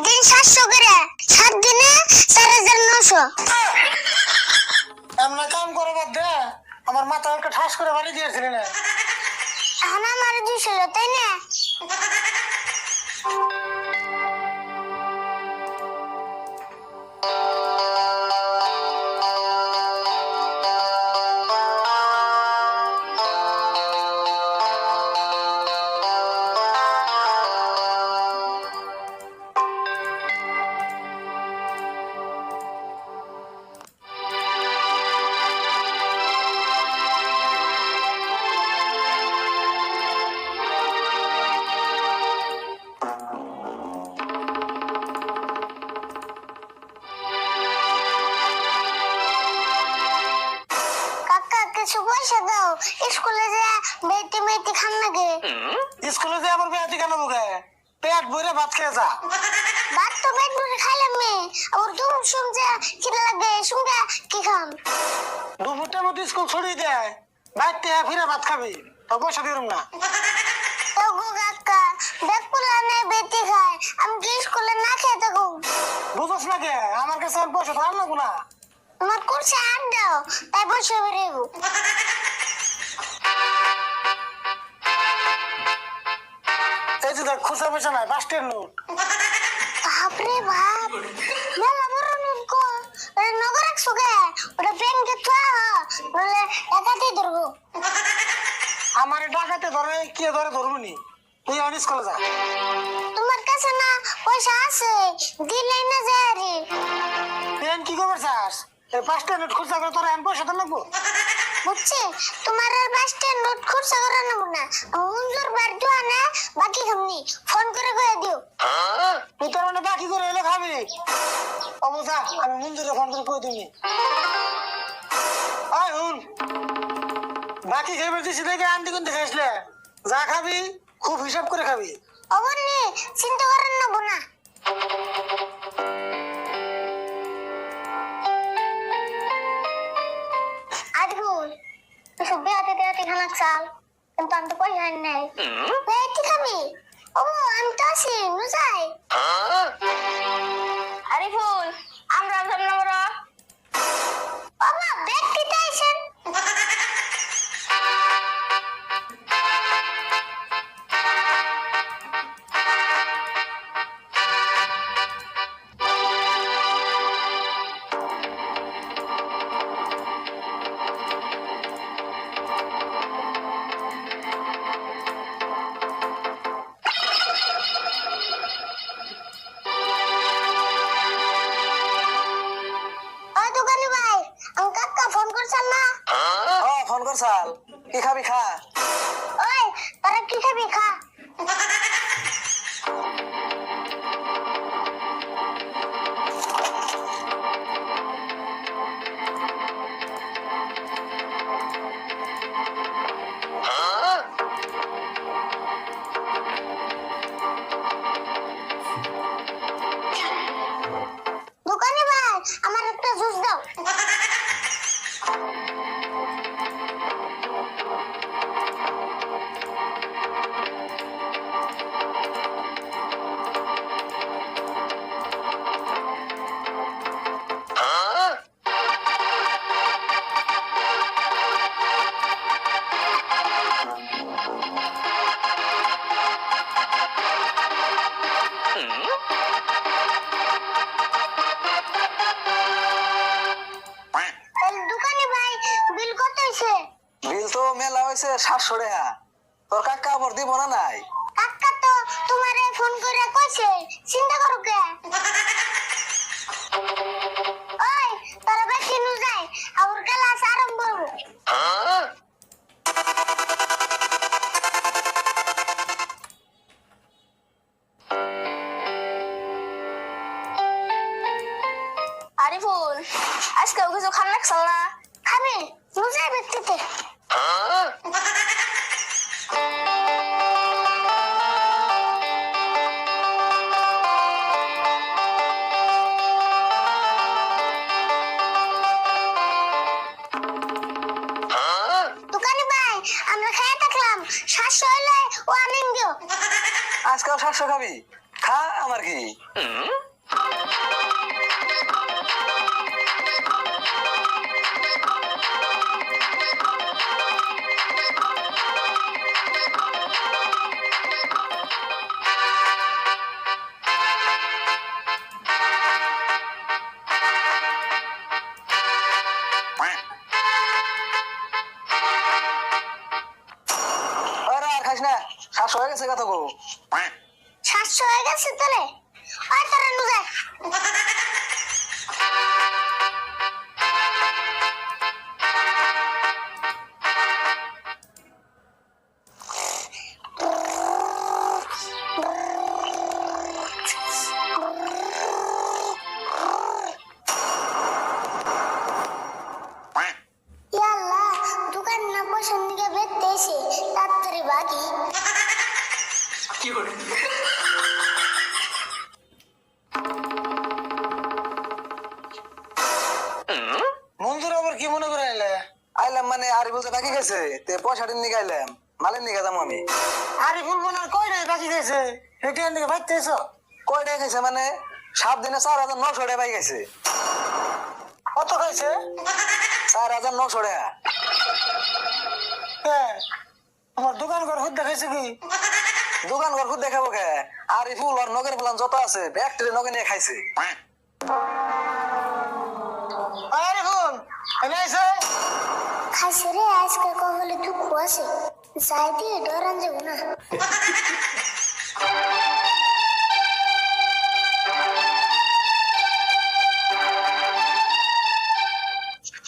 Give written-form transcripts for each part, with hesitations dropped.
দিন 700 করে 7 দিনে 4900। আমরা কাম করে বাদ দে, আমার মাথা একটা ঠাস করে বাড়ি দিয়েছিলি না। এখন আমার 200 তাই না? কিছু পয়সা দাও, স্কুলে যা বেটি বেটি খান লাগে। স্কুলে যে আবার বেটি কেন মুখে? পেট ভরে ভাত খেয়ে যা। ভাত তো পেট ভরে খাইলাম নি, আবার দুপুর সময় খিদে লাগে সঙ্গে কি খাম? দুপুরটার মধ্যে স্কুল ছড়িয়ে দেয়, বাইতে ফিরে ভাত খাবি, তো পয়সা দিলাম না। তো গো কাকা, বেকুলা নে বেটি খায়, আমি কি স্কুলে না খেয়ে থাকবো? বুঝছ না কে? আমার কাছে আর পয়সা থাকল না গুনা। তোমার করছে আর দাও, তাই বসে বেরিয়েবো। এই যে দেখ, খুচরা পয়সা নাই, 5 টাকার নোট। বাপরে বাপ, মেলা বড় নোট গো। ওটা নগর রাখছো গে? ওটা ব্যাংকে তো বলে একাতেই ধরবো। আমার ডাকাতে ধরে কে ধরে ধরবনি? তুই আমার স্কুলে যা। তোমার কাছে না পয়সা আছে, দিলেই না যায় রে। পেন কি খবর চাস? এই 5 টাকার নোট খুচরা করে তোর এখন পয়সা তো লাগবো। বুঝছি, তোমার আর 5 টাকার নোট খরচা করে নেবো না। মঞ্জুর বার দোয়া না, বাকি খামনি ফোন করে কয়ে দিও। তুই তোর মানে বাকি করে এলে খাবি। অবস্থা আমি মঞ্জুরে ফোন করে কই দিবি। আয় হুন, বাকি খাইবার দিছি দেখে আন্টি কোন দেখে আসলে যা খাবি খুব হিসাব করে খাবি। অবন্নি চিন্তা করেন নেবো না। আজগুল এসব বেহাতে দেহাতে খানা চাল, কিন্তু আমি তো পয়সা আনি নাই। বেহাতে খাবি? ও আমি তো আছি, নুজাই। আরিফুল, আমরা সামনে বড় বাবা ব্যাগ দিতে আইছেন। দোকানি ভাই, আমি কাকা ফোন করছেন না? ফোন কর সাল, কি খাবি খা। ওই তোরা কি খাবি খা। দোকানি ভাই, আমার একটা জুস দাও। দোকানি ভাই, বিল কত হইছে? বিল তো মেলা হয়েছে 700 টাকা। তোর কাকা আবার দিব না নাই? কাকা তো তোমারে ফোন করে কইছে, চিন্তা করো কে? ওই তোরা বেশি নু যাই, আর ক্লাস আরম্ভ হবো। আরিফুল, আজকে কিছু খান লাগছাল না? খাবি? নুজাই ব্যক্তিতে। দোকানি ভাই, আমরা খেয়ে থাকলাম, 700 হইলে ও আনিন দিও। আজকাল 700 খাবি? হ্যাঁ আমার কি আরে আর খাইস না শ্বাস হয়ে গেছে কথা গো 700 হয়ে গেছে তাহলে ওই তোরা নু যায় ইয়াল্লাহ দোকান না পয়সার দিকে বেরতে এসে তাড়াতাড়ি বাগি মঞ্জুর আবার কি মনে করে এলে? আইলাম মানে আরে বলতে বাকি গেছে তে পয়সাটা নিয়ে গাইলাম মালের নিয়ে গেলাম আমি আরিফুল মনে হয় কয়টা বাকি গেছে এটিএম থেকে বাইতে এসো কয় টাকা খাইছে মানে 7 দিনে 4,900 টাকা পাই গেছে কত খাইছে 4,900 টাকা হ্যাঁ আমার দোকান ঘর হুদ্দা খাইছে কি দোকান ঘর খুব দেখাবো কে আরিফুল আর নগের প্লান যত আছে ব্যাগটি নগে নিয়ে খাইছে আরিফুল এনে আইছে খাইছে রে আজকে কহলে দুঃখ আছে যাই দিয়ে ডরান যাব না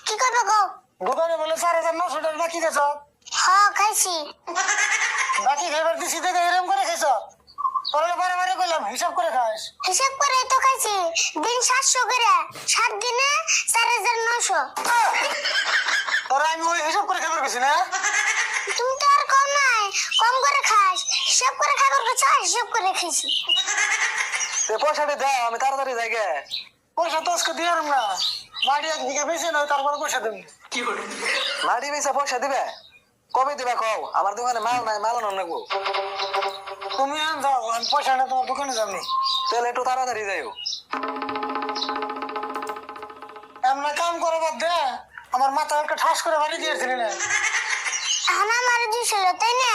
কি করবে গো দোকানে বলে 4,900 টাকা বাকি গেছ হ্যাঁ খাইছি বাকি খাইবার দিছি থেকে এরম করে খাইছ পরে বারে কইলাম হিসাব করে খাস হিসাব করে তো খাইছি দিন 700 করে 7 দিনে 4,900 তোরা আমি ওই হিসাব করে খাবার গেছি না তুমি তো আর কম নাই কম করে খাস হিসাব করে খাবার কিছু হিসাব করে খাইছি তে পয়সাটি দাও আমি তাড়াতাড়ি যাই গে পয়সা তো আজকে দিয়ে না বাড়ি একদিকে বেশি নয় তারপরে পয়সা দেবো মাটি বেচা পয়সা দিবে কবে দিবে কও আমার দোকানে মাল নাই মাল আনো নাকবো তুমি আন যাও আমি পয়সা না তোমার দোকানে যাবনি তাহলে একটু তাড়াতাড়ি যাইও এমন কাম করো বাদ দে আমার মাথা একটা ঠাস করে বাড়ি দিয়েছিলি না এখন আমার দিছিল তাই না